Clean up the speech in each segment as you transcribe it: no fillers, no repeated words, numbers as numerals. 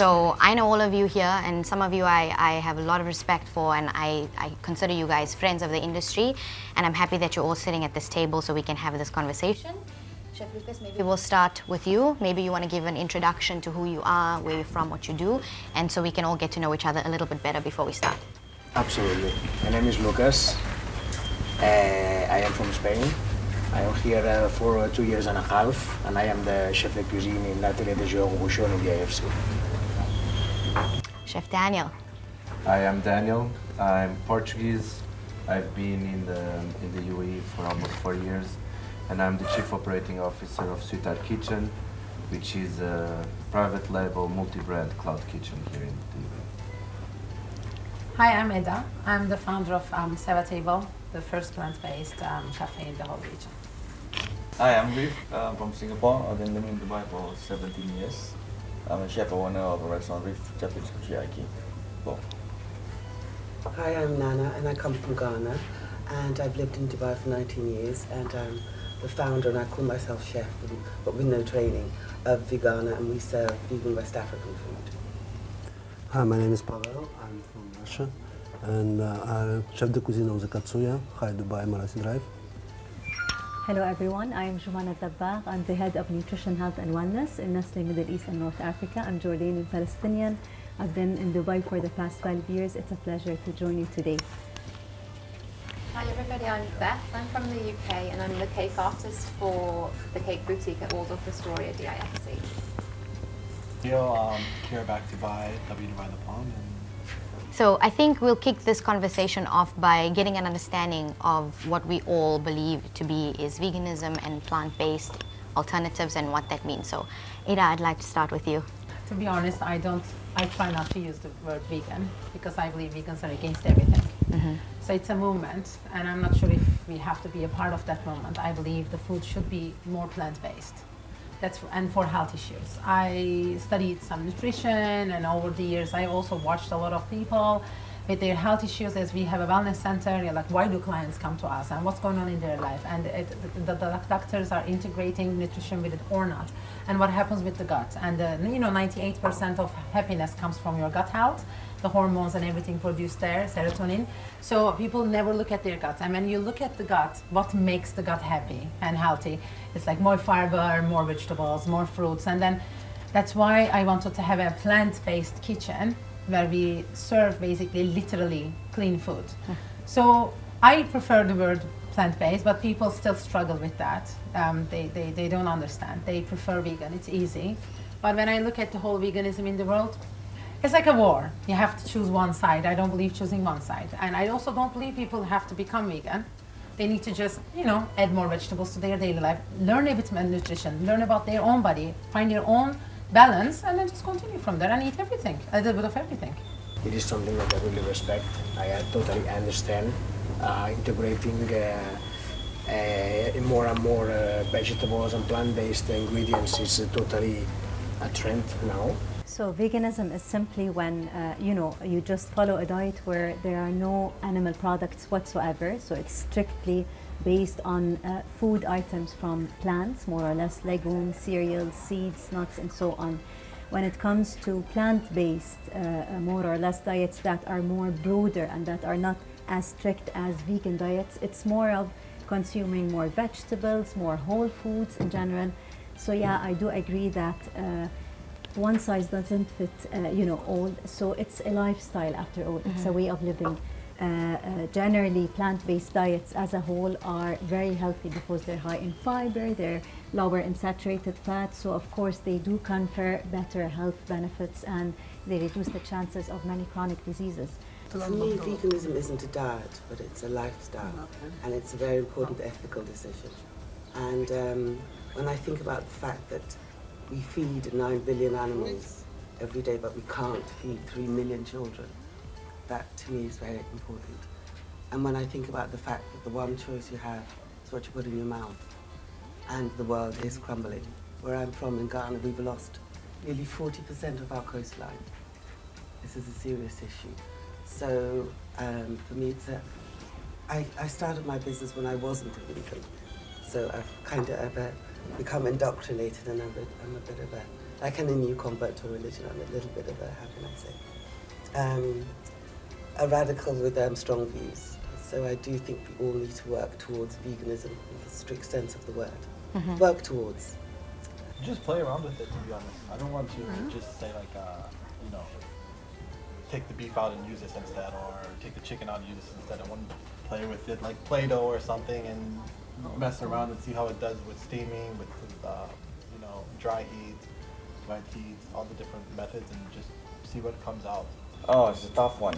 So I know all of you here, and some of you I have a lot of respect for, and I consider you guys friends of the industry, and I'm happy that you're all sitting at this table so we can have this conversation. Chef Lucas, maybe we'll start with you. Maybe you want to give an introduction to who you are, where you're from, what you do, and so we can all get to know each other a little bit better before we start. Absolutely. My name is Lucas. I am from Spain. I am here for 2 years and a half, and I am the chef de cuisine in l'atelier de Jérôme Bouchon in the AFC. Chef Daniel. I am Daniel. I'm Portuguese. I've been in the UAE for almost 4 years, and I'm the Chief Operating Officer of Sweetheart Kitchen, which is a private label multi-brand cloud kitchen here in the UAE. Hi, I'm Eda. I'm the founder of Savour Table, the first plant-based cafe in the whole region. Hi, I'm Rif from Singapore. I've been living in Dubai for 17 years. I'm a chef owner of a restaurant, Rif Japanese Kushiyaki. Hi, I'm Nana, and I come from Ghana, and I've lived in Dubai for 19 years, and I'm the founder, and I call myself chef, but with no training, of Vegana, and we serve vegan West African food. Hi, my name is Pavel. I'm from Russia, and I'm chef de cuisine of the Katsuya, Hi Dubai, Marasi Drive. Hello everyone, I am Jumana Dabbagh. I'm the head of Nutrition, Health and Wellness in Nestle Middle East and North Africa. I'm Jordanian Palestinian. I've been in Dubai for the past 12 years. It's a pleasure to join you today. Hi everybody, I'm Beth. I'm from the UK and I'm the cake artist for the cake boutique at Waldorf Astoria DIFC. Here back Dubai, W Dubai The Palm. So I think we'll kick this conversation off by getting an understanding of what we all believe to be is veganism and plant-based alternatives and what that means. So Ida, I'd like to start with you. To be honest, I try not to use the word vegan because I believe vegans are against everything. Mm-hmm. So it's a movement, and I'm not sure if we have to be a part of that movement. I believe the food should be more plant-based. And for health issues. I studied some nutrition, and over the years I also watched a lot of people with their health issues. As we have a wellness center, you're like, why do clients come to us and what's going on in their life? And the doctors are integrating nutrition with it or not. And what happens with the gut? And 98% of happiness comes from your gut health, the hormones and everything produced there, serotonin. So people never look at their gut. And when you look at the gut, what makes the gut happy and healthy? It's like more fiber, more vegetables, more fruits. And then that's why I wanted to have a plant-based kitchen where we serve basically literally clean food. So I prefer the word plant-based, but people still struggle with that. They don't understand. They prefer vegan, it's easy. But when I look at the whole veganism in the world, it's like a war. You have to choose one side. I don't believe choosing one side. And I also don't believe people have to become vegan. They need to just, add more vegetables to their daily life, learn a bit about nutrition, learn about their own body, find their own balance, and then just continue from there and eat everything, a little bit of everything. It is something that I really respect. I totally understand integrating more and more vegetables and plant-based ingredients is totally a trend now. So veganism is simply when you just follow a diet where there are no animal products whatsoever. So it's strictly based on food items from plants, more or less legumes, cereals, seeds, nuts, and so on. When it comes to plant-based, more or less diets that are more broader and that are not as strict as vegan diets, it's more of consuming more vegetables, more whole foods in general. So yeah, I do agree that one size doesn't fit, all. So it's a lifestyle after all. It's a way of living. Generally, plant-based diets as a whole are very healthy because they're high in fiber, they're lower in saturated fat. So of course, they do confer better health benefits and they reduce the chances of many chronic diseases. For me, veganism isn't a diet, but it's a lifestyle, and it's a very important ethical decision. And when I think about the fact that we feed 9 billion animals every day, but we can't feed 3 million children, that to me is very important. And when I think about the fact that the one choice you have is what you put in your mouth, and the world is crumbling. Where I'm from in Ghana, we've lost nearly 40% of our coastline. This is a serious issue. So for me, I started my business when I wasn't a vegan. So I've become indoctrinated, and I'm a bit of a like a new convert to religion. I'm a little bit of a, how can I say, a radical with strong views. So I do think we all need to work towards veganism in the strict sense of the word. Work towards. Just play around with it, to be honest. I don't want to just say like, you know, take the beef out and use this instead, or take the chicken out and use this instead. I want to play with it like Play-Doh or something and mess around and see how it does with steaming, with you know, dry heat, wet heat, all the different methods, and just see what comes out. Oh, it's a tough one.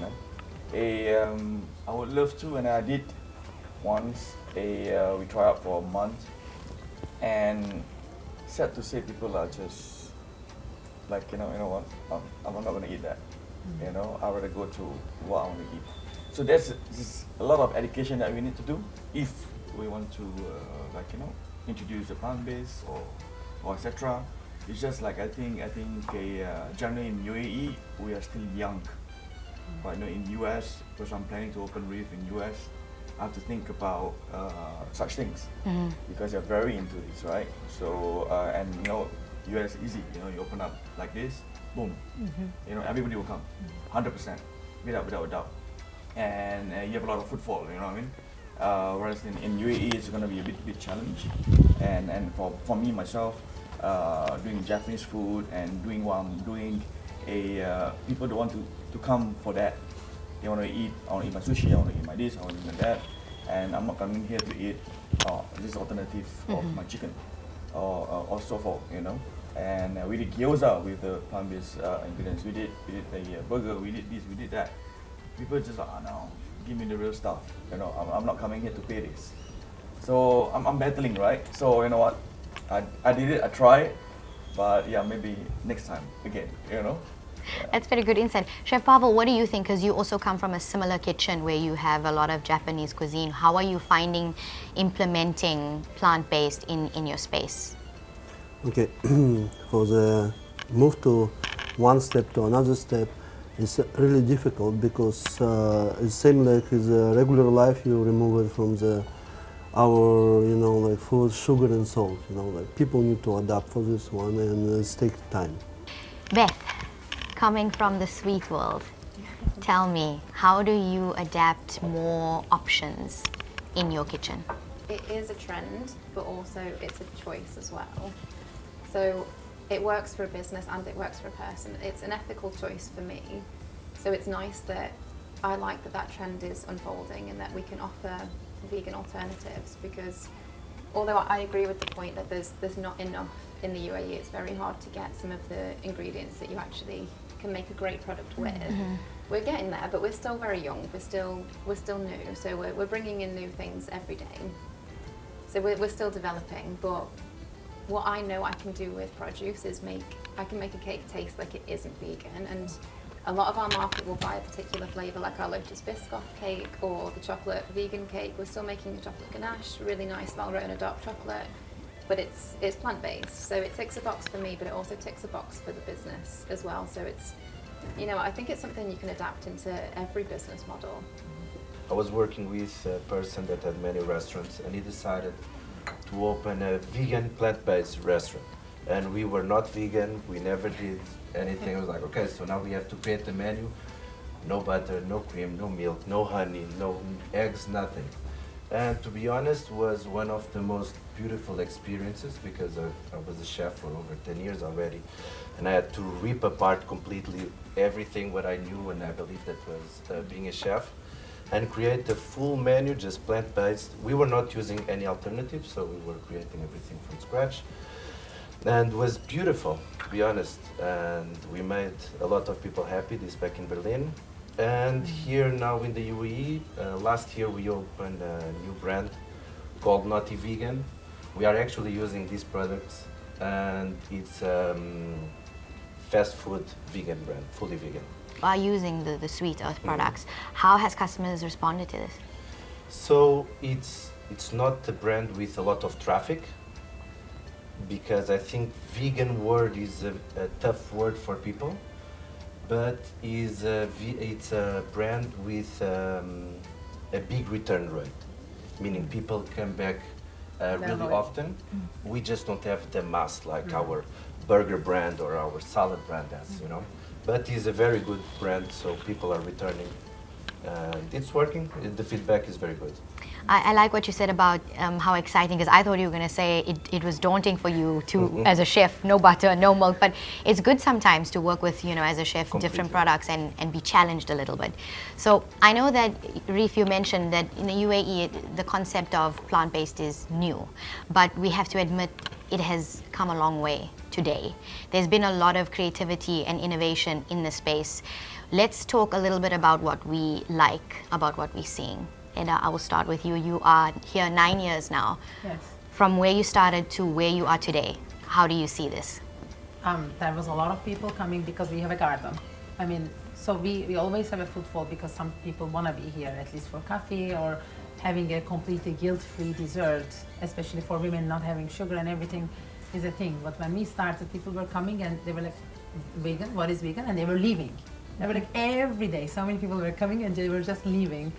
I would love to, and I did once. We tried out for a month, and sad to say, people are just like, you know what? I'm not gonna eat that. You know, I'd rather go to what I want to eat. So there's a lot of education that we need to do if we want to, like, you know, introduce a plant-based or etc. It's just like I think generally in UAE we are still young. But you know, in US, because I'm planning to open Reef in US, I have to think about such things because they're very into this, right? So and you know, US easy. You know, you open up like this, boom. You know, everybody will come, 100%, without a doubt. And you have a lot of footfall. You know what I mean? Whereas in UAE, it's going to be a bit challenge. And for me myself, doing Japanese food and doing what I'm doing, people don't want to come for that. They want to eat, I want to eat my sushi, I want to eat my this, I want to eat my that. And I'm not coming here to eat this alternative of my chicken or so forth, you know. And we did gyoza with the plant-based ingredients. We did a burger, we did this, we did that. People just like, oh no, give me the real stuff. You know, I'm not coming here to pay this. So I'm battling, right? So you know what, I did it, I tried, but yeah, maybe next time again, you know. Yeah. That's very good insight. Chef Pavel, what do you think? Because you also come from a similar kitchen where you have a lot of Japanese cuisine. How are you finding implementing plant-based in your space? Okay, for the move to one step to another step, it's really difficult because it's same like in the regular life. You remove it from our like food, sugar and salt. Like people need to adapt for this one, and it takes time. Beth, coming from the sweet world, tell me, how do you adapt more options in your kitchen? It is a trend, but also it's a choice as well. So it works for a business and it works for a person. It's an ethical choice for me. So it's nice that I like that trend is unfolding and that we can offer vegan alternatives, because although I agree with the point that there's not enough in the UAE, it's very hard to get some of the ingredients that you actually can make a great product with. We're getting there, but we're still very young. We're still new. So we're bringing in new things every day. So we're still developing, but what I know I can do with produce is I can make a cake taste like it isn't vegan, and a lot of our market will buy a particular flavour, like our Lotus Biscoff cake or the chocolate vegan cake. We're still making a chocolate ganache, really nice Valrhona dark chocolate, but it's plant-based, so it ticks a box for me, but it also ticks a box for the business as well. So it's, I think it's something you can adapt into every business model. I was working with a person that had many restaurants, and he decided to open a vegan plant-based restaurant. And we were not vegan, we never did anything. I was like, okay, so now we have to create the menu. No butter, no cream, no milk, no honey, no eggs, nothing. And to be honest, was one of the most beautiful experiences, because I was a chef for over 10 years already. And I had to rip apart completely everything what I knew and I believed that was being a chef, and create a full menu, just plant-based. We were not using any alternatives, so we were creating everything from scratch. And it was beautiful, to be honest. And we made a lot of people happy, this back in Berlin. And here now in the UAE, last year we opened a new brand called Naughty Vegan. We are actually using these products, and it's fast food vegan brand, fully vegan. By using the Sweet Earth products, how has customers responded to this? So it's not a brand with a lot of traffic, because I think vegan word is a tough word for people, but it's a brand with a big return rate, meaning people come back really often. We just don't have the mass like our burger brand or our salad brand has, you know. But it's a very good brand, so people are returning. It's working. The feedback is very good. I like what you said about how exciting, because I thought you were going to say it was daunting for you to, as a chef, no butter, no milk, but it's good sometimes to work with, you know, as a chef, different products and be challenged a little bit. So I know that, Reef, you mentioned that in the UAE, the concept of plant-based is new, but we have to admit it has come a long way today. There's been a lot of creativity and innovation in the space. Let's talk a little bit about what we like, about what we're seeing. Eda, I will start with you. You are here 9 years now. Yes. From where you started to where you are today, how do you see this? There was a lot of people coming because we have a garden. I mean, so we always have a footfall because some people want to be here, at least for coffee or having a completely guilt-free dessert, especially for women not having sugar and everything is a thing. But when we started, people were coming and they were like, vegan, what is vegan? And they were leaving. They were like, every day, so many people were coming and they were just leaving.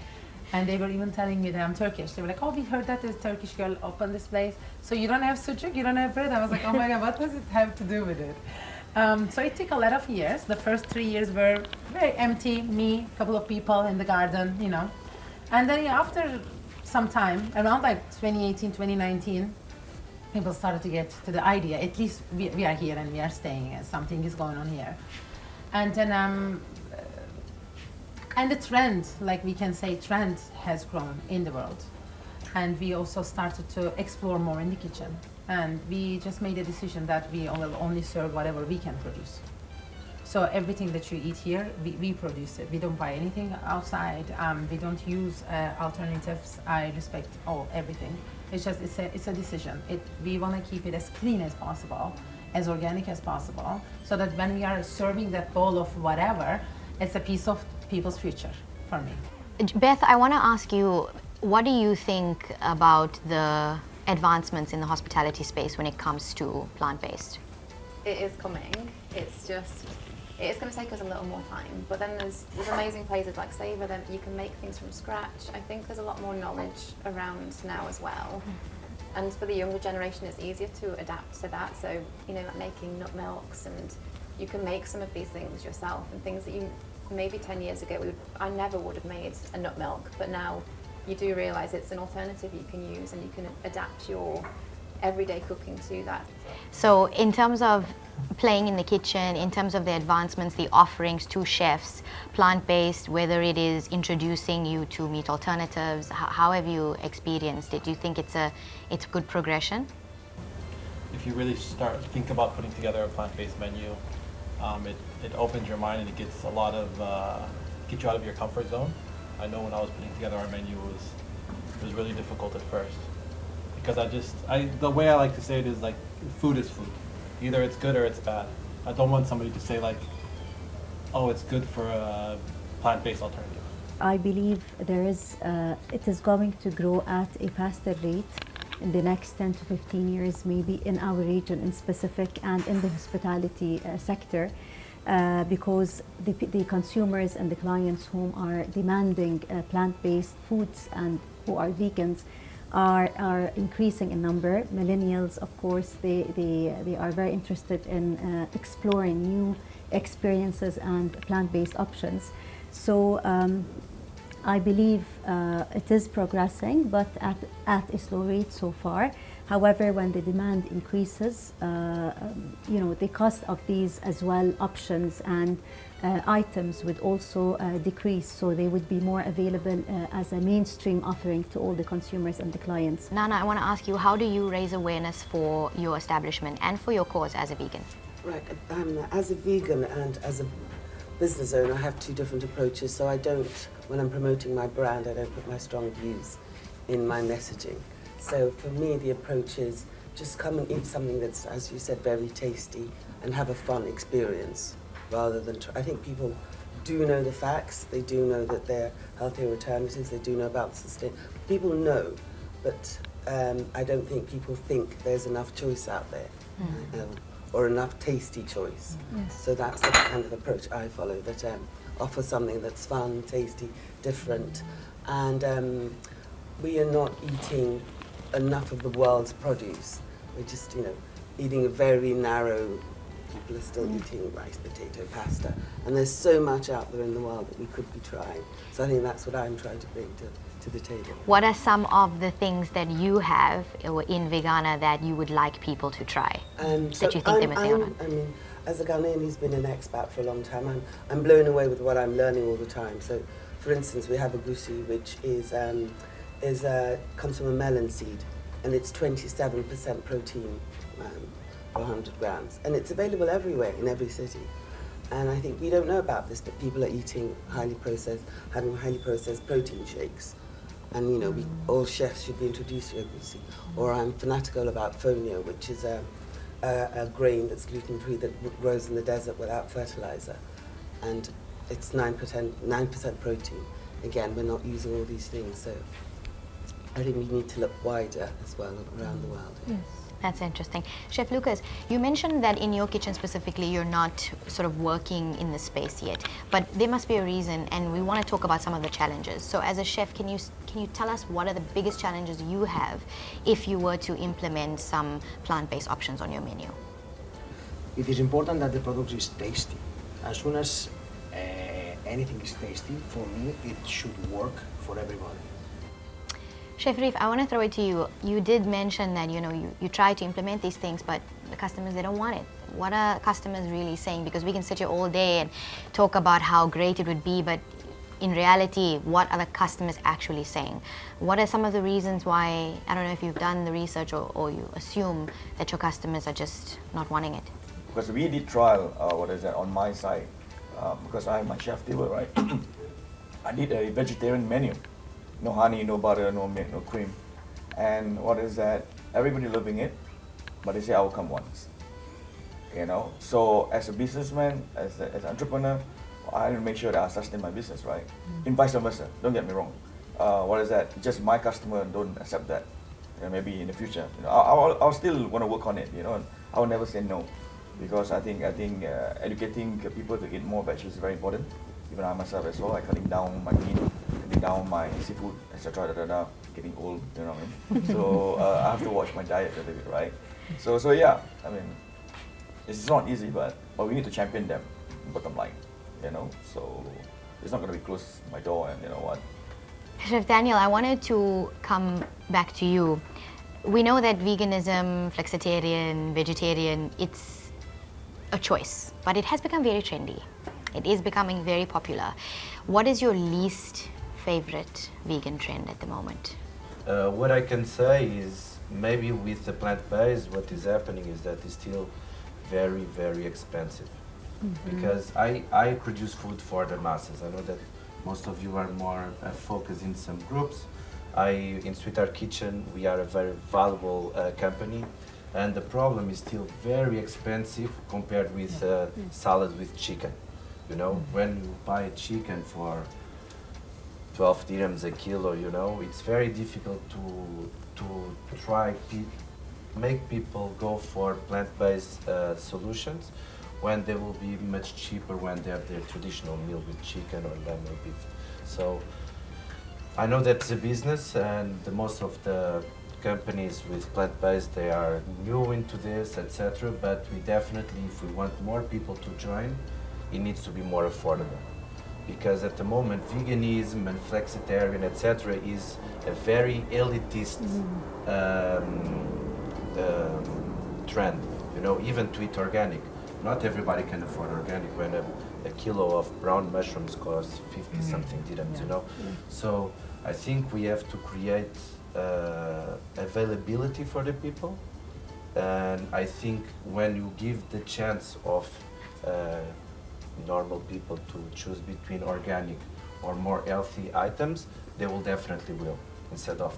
And they were even telling me that I'm Turkish. They were like, oh, we heard that this Turkish girl opened this place. So you don't have sucuk, you don't have bread. I was like, oh my God, what does it have to do with it? So it took a lot of years. The first 3 years were very empty, me, a couple of people in the garden, you know. And then after some time, around like 2018, 2019, people started to get to the idea, at least we are here and we are staying and something is going on here. And then, and the trend, like we can say, trend has grown in the world. And we also started to explore more in the kitchen. And we just made a decision that we will only serve whatever we can produce. So everything that you eat here, we produce it. We don't buy anything outside. We don't use alternatives. I respect everything. It's just, it's a decision. We want to keep it as clean as possible, as organic as possible, so that when we are serving that bowl of whatever, it's a piece of people's future for me. Beth, I want to ask you, what do you think about the advancements in the hospitality space when it comes to plant-based? It is coming. It's going to take us a little more time. But then there's amazing places like Savour that you can make things from scratch. I think there's a lot more knowledge around now as well. And for the younger generation, it's easier to adapt to that. So, you know, like making nut milks, and you can make some of these things yourself, and things that you maybe 10 years ago, I never would have made a nut milk, but now you do realise it's an alternative you can use, and you can adapt your everyday cooking to that. So in terms of playing in the kitchen, in terms of the advancements, the offerings to chefs, plant-based, whether it is introducing you to meat alternatives, how have you experienced it? Do you think it's good progression? If you really think about putting together a plant-based menu, it opens your mind and it gets a lot of, get you out of your comfort zone. I know when I was putting together our menu, it was really difficult at first. Because the way I like to say it is like, food is food. Either it's good or it's bad. I don't want somebody to say like, oh, it's good for a plant-based alternative. I believe it is going to grow at a faster rate in the next 10 to 15 years, maybe in our region in specific and in the hospitality sector, because the consumers and the clients whom are demanding plant-based foods and who are vegans are increasing in number. Millennials, of course, they are very interested in exploring new experiences and plant-based options. So I believe it is progressing, but at a slow rate so far. However, when the demand increases, the cost of these as well options and items would also decrease, so they would be more available as a mainstream offering to all the consumers and the clients. Nana, I want to ask you, how do you raise awareness for your establishment and for your cause as a vegan? Right, as a vegan and as a business owner, I have two different approaches. So when I'm promoting my brand, I don't put my strong views in my messaging. So for me, the approach is just come and eat something that's, as you said, very tasty and have a fun experience, rather than I think people do know the facts. They do know that they're healthier alternatives. They do know about the sustain. People know, but I don't think people think there's enough choice out there. Or enough tasty choice. Yes. So that's the kind of approach I follow, that offers something that's fun, tasty, different. And we are not eating enough of the world's produce. We're just, eating a very narrow. People are still eating rice, potato, pasta, and there's so much out there in the world that we could be trying. So I think that's what I'm trying to bring to the table. What are some of the things that you have in Vegana that you would like people to try? That you think they're missing out on? I mean, as a Ghanaian who's been an expat for a long time, I'm blown away with what I'm learning all the time. So, for instance, we have a gusi, which comes from a melon seed, and it's 27% protein per 100 grams, and it's available everywhere in every city. And I think we don't know about this, but people are eating having highly processed protein shakes. And all chefs should be introduced to gusi. Or I'm fanatical about fonio, which is a grain that's gluten-free that grows in the desert without fertilizer, and it's 9% protein. Again, we're not using all these things, so I think we need to look wider as well around the world. Yes. That's interesting. Chef Lucas, you mentioned that in your kitchen specifically, you're not sort of working in the space yet, but there must be a reason, and we want to talk about some of the challenges. So as a chef, can you tell us what are the biggest challenges you have if you were to implement some plant-based options on your menu? It is important that the product is tasty. As soon as anything is tasty, for me, it should work for everybody. Chef Reef, I want to throw it to you. You did mention that you try to implement these things, but the customers, they don't want it. What are customers really saying? Because we can sit here all day and talk about how great it would be, but in reality, what are the customers actually saying? What are some of the reasons why, I don't know if you've done the research or you assume that your customers are just not wanting it? Because we did trial, on my side, because I am my chef table, right? I did a vegetarian menu. No honey, no butter, no milk, no cream. And everybody loving it, but they say I will come once. So as a businessman, as an entrepreneur, I need to make sure that I sustain my business, right? In vice versa, don't get me wrong. Just my customer don't accept that. Maybe in the future, I'll still want to work on it, and I will never say no. Because I think educating people to eat more veggies is very important. Even I myself as well, I'm cutting down my meat, cutting down my seafood, etc. Getting old, you know what I mean? So I have to watch my diet a little bit, right? So yeah, I mean, it's not easy, but we need to champion them, bottom line, So it's not going to be close my door, and you know what? Chef Daniel, I wanted to come back to you. We know that veganism, flexitarian, vegetarian, it's a choice, but it has become very trendy. It is becoming very popular. What is your least favorite vegan trend at the moment? What I can say is maybe with the plant-based, what is happening is that it's still very, very expensive. Because I produce food for the masses. I know that most of you are more focused in some groups. In Sweet Art Kitchen, we are a very valuable company. And the problem is still very expensive compared with salad with chicken. When you buy chicken for 12 dirhams a kilo, it's very difficult to make people go for plant-based solutions when they will be much cheaper when they have their traditional meal with chicken or lamb or beef. So I know that's a business, and most of the companies with plant-based, they are new into this, etc. But we definitely, if we want more people to join, it needs to be more affordable. Because at the moment, veganism and flexitarian, etc., is a very elitist trend. Even to eat organic. Not everybody can afford organic when a kilo of brown mushrooms costs 50 something dirhams. So I think we have to create availability for the people, and I think when you give the chance of normal people to choose between organic or more healthy items, they will definitely will. Instead of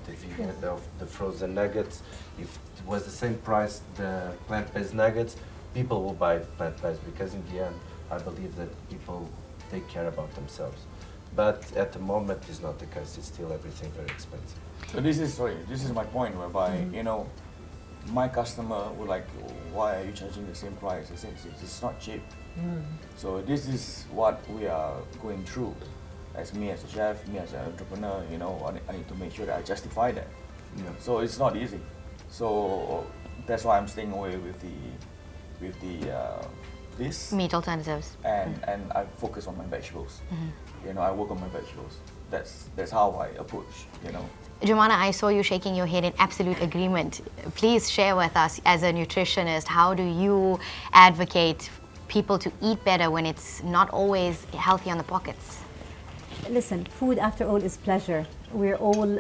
the frozen nuggets, if it was the same price, the plant-based nuggets, people will buy plant-based, because in the end, I believe that people take care about themselves. But at the moment, it's not the case. It's still everything very expensive. So this is my point, whereby my customer will like, why are you charging the same price? I say it's not cheap. So this is what we are going through. As me as a chef, me as an entrepreneur, I need to make sure that I justify that. Yeah. So it's not easy. So that's why I'm staying away with this, Meat alternatives. and I focus on my vegetables. You know, I work on my vegetables. That's how I approach. You know. Jumana, I saw you shaking your head in absolute agreement. Please share with us, as a nutritionist, how do you advocate people to eat better when it's not always healthy on the pockets? Listen, food after all is pleasure. We're all,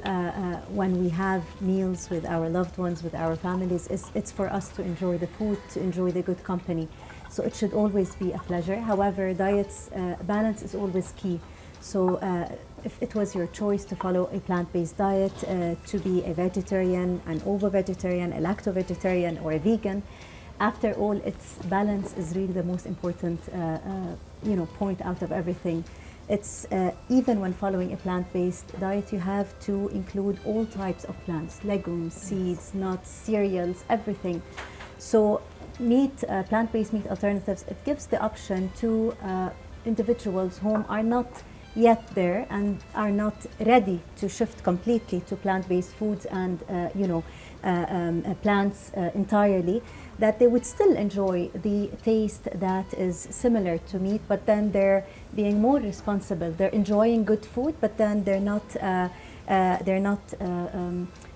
when we have meals with our loved ones, with our families, it's for us to enjoy the food, to enjoy the good company. So it should always be a pleasure. However, diets, balance is always key. So if it was your choice to follow a plant-based diet, to be a vegetarian, an ovo-vegetarian, a lacto-vegetarian, or a vegan, after all, its balance is really the most important point out of everything. It's even when following a plant-based diet, you have to include all types of plants, legumes, seeds, nuts, cereals, everything. So meat, plant-based meat alternatives, it gives the option to individuals whom are not yet there and are not ready to shift completely to plant-based foods and plants entirely, that they would still enjoy the taste that is similar to meat, but then they're being more responsible. They're enjoying good food, but then they're not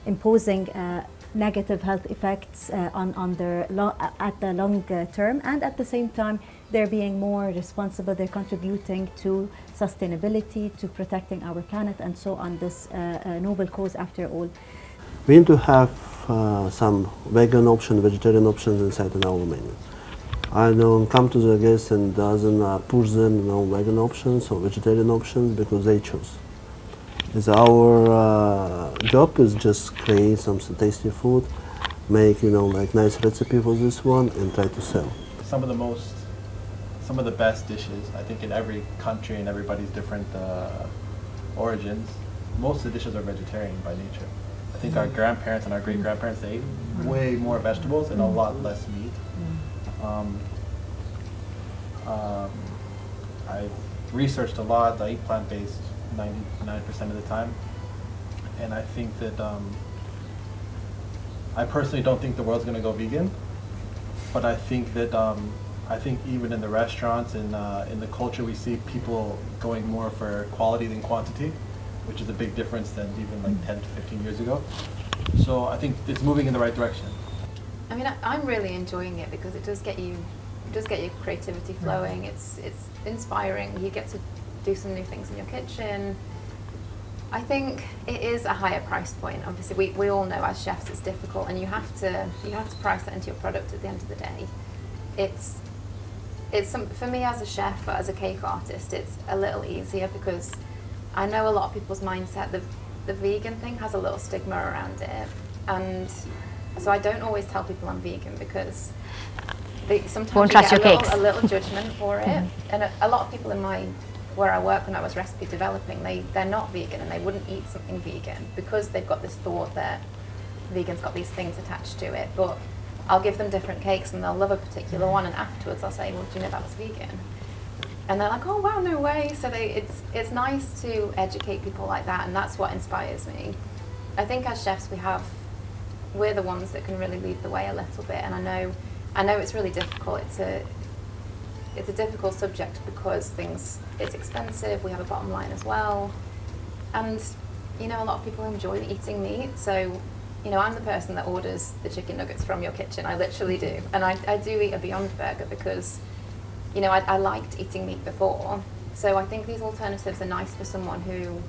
imposing negative health effects on their at the long term, and at the same time they're being more responsible. They're contributing to sustainability, to protecting our planet, and so on. This noble cause, after all. We need to have some vegan options, vegetarian options inside in our menu. I don't come to the guest and doesn't push them vegan options or vegetarian options because they choose. It's our job is just create some tasty food, make like nice recipe for this one and try to sell. Some of the best dishes, I think, in every country and everybody's different origins, most of the dishes are vegetarian by nature. I think our grandparents and our great-grandparents, they ate way more vegetables and a lot less meat. I've researched a lot. I eat plant-based 99% of the time. And I think that, I personally don't think the world's gonna go vegan, but I think that, I think even in the restaurants and in the culture, we see people going more for quality than quantity, which is a big difference than even like 10 to 15 years ago. So I think it's moving in the right direction. I mean, I'm really enjoying it because it does get your creativity flowing. It's inspiring. You get to do some new things in your kitchen. I think it is a higher price point. Obviously, we all know as chefs it's difficult, and you have to price that into your product at the end of the day. For me as a chef, as a cake artist, it's a little easier because I know a lot of people's mindset, the vegan thing has a little stigma around it, and so I don't always tell people I'm vegan because they sometimes get a little judgment for it. And a lot of people where I work when I was recipe developing, they're not vegan and they wouldn't eat something vegan because they've got this thought that vegan's got these things attached to it. But I'll give them different cakes and they'll love a particular one, and afterwards I'll say, well, do you know that was vegan? And they're like, oh wow, no way. So it's nice to educate people like that, and that's what inspires me. I think as chefs we're the ones that can really lead the way a little bit, and I know it's really difficult. It's a difficult subject because it's expensive, we have a bottom line as well. And a lot of people enjoy eating meat, so I'm the person that orders the chicken nuggets from your kitchen. I literally do. And I do eat a Beyond Burger because I liked eating meat before. So I think these alternatives are nice for someone who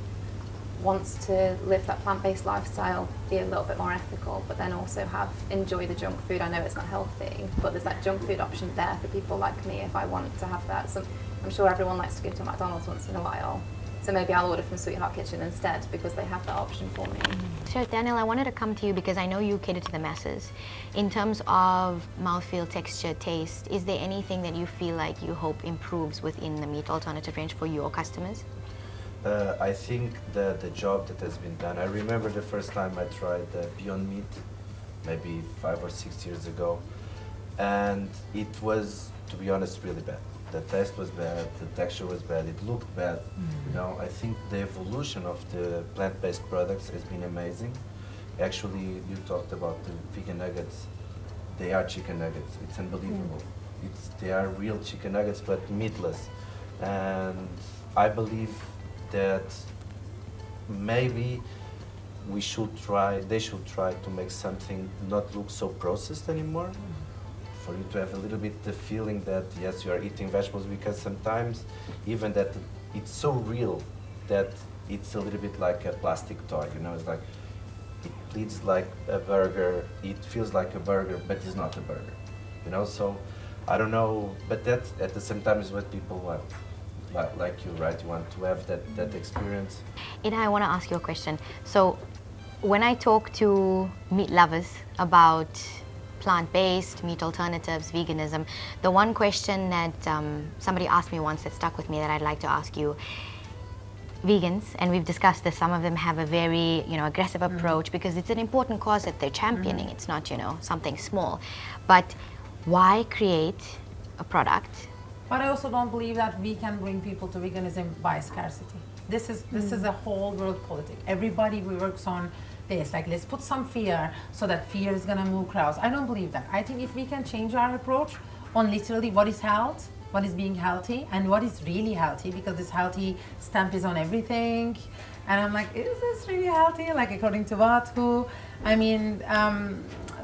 wants to live that plant-based lifestyle, be a little bit more ethical, but then also enjoy the junk food. I know it's not healthy, but there's that junk food option there for people like me if I want to have that. So I'm sure everyone likes to go to McDonald's once in a while. So maybe I'll order from Sweetheart Kitchen instead because they have that option for me. Chef Daniel, I wanted to come to you because I know you cater to the masses. In terms of mouthfeel, texture, taste, is there anything that you feel like you hope improves within the meat alternative range for your customers? I think the job that has been done, I remember the first time I tried the Beyond Meat, maybe 5 or 6 years ago, and it was, to be honest, really bad. The taste was bad, the texture was bad, it looked bad. I think the evolution of the plant-based products has been amazing. Actually, you talked about the vegan nuggets. They are chicken nuggets. It's unbelievable. They are real chicken nuggets, but meatless. And I believe that maybe they should try to make something not look so processed anymore. For you to have a little bit the feeling that yes, you are eating vegetables, because sometimes even that it's so real that it's a little bit like a plastic toy, you know, it's like, it bleeds like a burger, it feels like a burger, but it's not a burger, you know, so I don't know, but that at the same time is what people want. Like you, right? You want to have that experience. Ina, I want to ask you a question. So when I talk to meat lovers about plant-based, meat alternatives, veganism, the one question that somebody asked me once that stuck with me that I'd like to ask you, vegans, and we've discussed this, some of them have a very, you know, aggressive approach because it's an important cause that they're championing. It's not, you know, something small. But why create a product? But I also don't believe that we can bring people to veganism by scarcity. This is a whole world politic. Everybody works on this, like let's put some fear so that fear is gonna move crowds. I don't believe that. I think if we can change our approach on literally what is health, what is being healthy, and what is really healthy, because this healthy stamp is on everything, and I'm like, is this really healthy? Like according to what, who? I mean,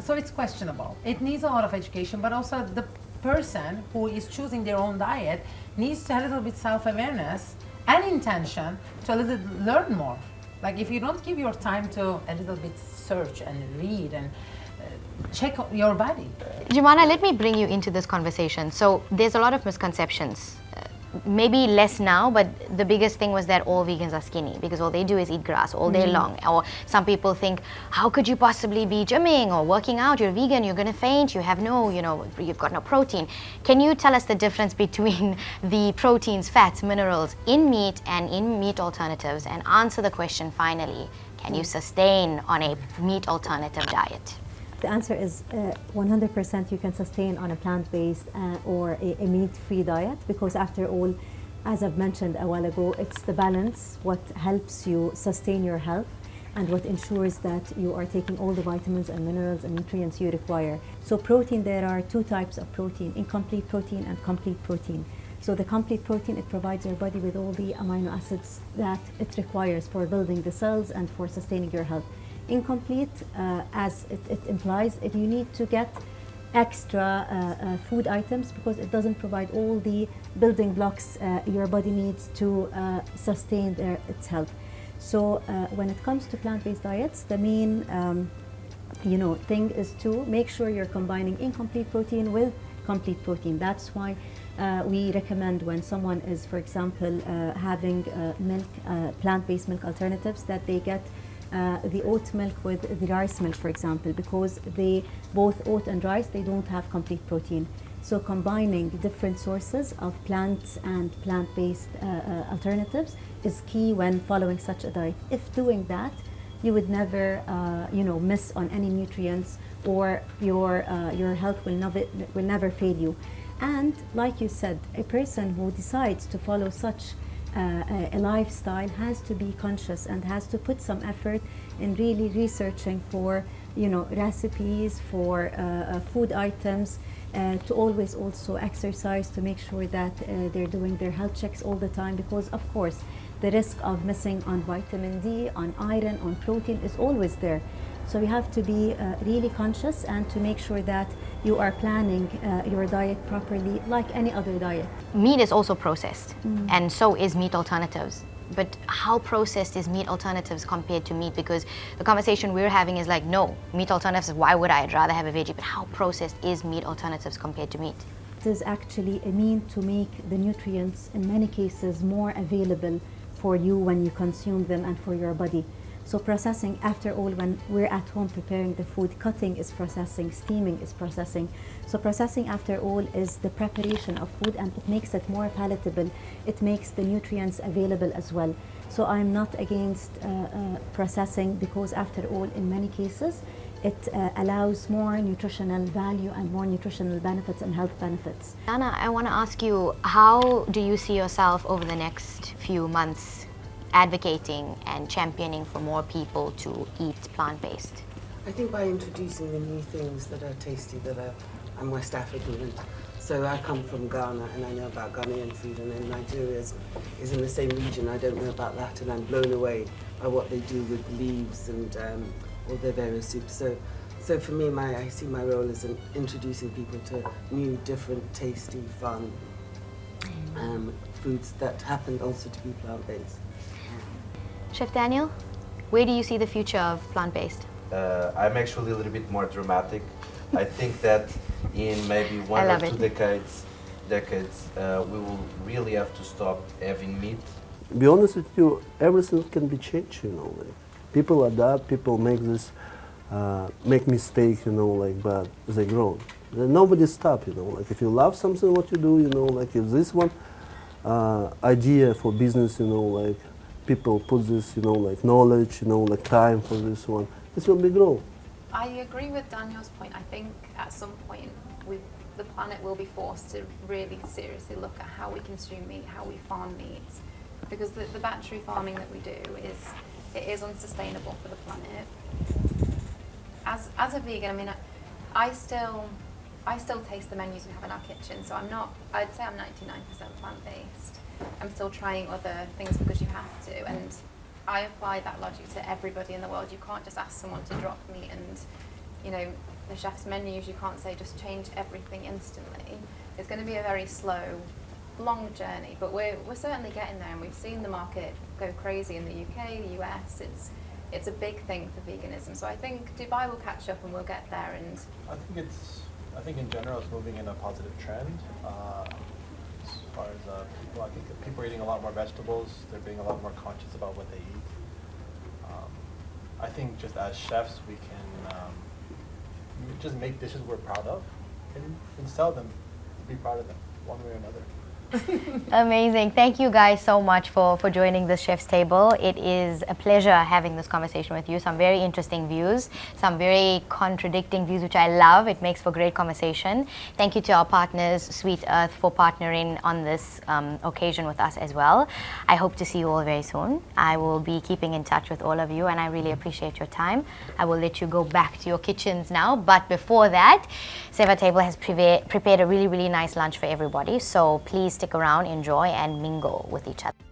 so it's questionable. It needs a lot of education, but also the person who is choosing their own diet needs to have a little bit self-awareness and intention to a little learn more. Like if you don't give your time to a little bit search and read and check your body. Jumana, let me bring you into this conversation. So there's a lot of misconceptions. Maybe less now, but the biggest thing was that all vegans are skinny because all they do is eat grass all day long. Or some people think, how could you possibly be gymming or working out? You're vegan, you're gonna faint, you have no, you know, you've got no protein. Can you tell us the difference between the proteins, fats, minerals in meat and in meat alternatives, and answer the question finally, can you sustain on a meat alternative diet? The answer is 100% you can sustain on a plant-based or a meat-free diet, because after all, as I've mentioned a while ago, it's the balance what helps you sustain your health and what ensures that you are taking all the vitamins and minerals and nutrients you require. So protein, there are two types of protein, incomplete protein and complete protein. So the complete protein, it provides your body with all the amino acids that it requires for building the cells and for sustaining your health. Incomplete, as it implies, if you need to get extra food items because it doesn't provide all the building blocks your body needs to sustain its health. So when it comes to plant-based diets, the main thing is to make sure you're combining incomplete protein with complete protein. That's why we recommend when someone is, for example, having plant-based milk alternatives, that they get the oat milk with the rice milk, for example, because both oat and rice, they don't have complete protein. So combining different sources of plants and plant-based alternatives is key when following such a diet. If doing that, you would never miss on any nutrients, or your health will never fail you. And like you said, a person who decides to follow such a lifestyle has to be conscious and has to put some effort in really researching for recipes, for food items, to always also exercise to make sure that they're doing their health checks all the time, because of course the risk of missing on vitamin D, on iron, on protein is always there. So you have to be really conscious and to make sure that you are planning your diet properly, like any other diet. Meat is also processed, and so is meat alternatives. But how processed is meat alternatives compared to meat? Because the conversation we're having is like, no, meat alternatives, why would I? I'd rather have a veggie. But how processed is meat alternatives compared to meat? It is actually a mean to make the nutrients, in many cases, more available for you when you consume them and for your body. So processing, after all, when we're at home preparing the food, cutting is processing, steaming is processing. So processing, after all, is the preparation of food, and it makes it more palatable. It makes the nutrients available as well. So I'm not against processing, because after all, in many cases, it allows more nutritional value and more nutritional benefits and health benefits. Anna, I want to ask you, how do you see yourself over the next few months advocating and championing for more people to eat plant-based? I think by introducing the new things that are tasty, I'm West African, and so I come from Ghana, and I know about Ghanaian food, and then Nigeria is in the same region. I don't know about that, and I'm blown away by what they do with leaves and all their various soups. So for me, I see my role as in introducing people to new, different, tasty, fun foods that happen also to be plant-based. Chef Daniel, where do you see the future of plant-based? I'm actually a little bit more dramatic. I think that in maybe 1 or 2 decades, we will really have to stop having meat. To be honest with you, everything can be changed, you know. Like, people adapt, people make mistakes, you know, like, but they grow. Nobody stop, you know. Like, if you love something, what you do, you know, like, if this one idea for business, you know, like, people put this, you know, like, knowledge, you know, like, time for this one, this will be grow. I agree with Daniel's point. I think at some point the planet will be forced to really seriously look at how we consume meat, how we farm meat, because the battery farming that we do is unsustainable for the planet. As a vegan, I mean, I still taste the menus we have in our kitchen, so I'd say I'm 99% plant-based. I'm still trying other things because you have to, and I apply that logic to everybody in the world. You can't just ask someone to drop meat and, you know, the chef's menus, you can't say just change everything instantly. It's going to be a very slow, long journey, but we're certainly getting there, and we've seen the market go crazy in the UK, the US. It's a big thing for veganism. So I think Dubai will catch up and we'll get there. And I think in general it's moving in a positive trend. As far as people, I think people are eating a lot more vegetables. They're being a lot more conscious about what they eat. I think just as chefs, we can just make dishes we're proud of and sell them, be proud of them, one way or another. Amazing. Thank you guys so much for joining the Chef's Table. It is a pleasure having this conversation with you. Some very interesting views, some very contradicting views, which I love. It makes for great conversation. Thank you to our partners, Sweet Earth, for partnering on this occasion with us as well. I hope to see you all very soon. I will be keeping in touch with all of you, and I really appreciate your time. I will let you go back to your kitchens now, but before that, Savour Table has prepared a really, really nice lunch for everybody. So please stick around, enjoy, and mingle with each other.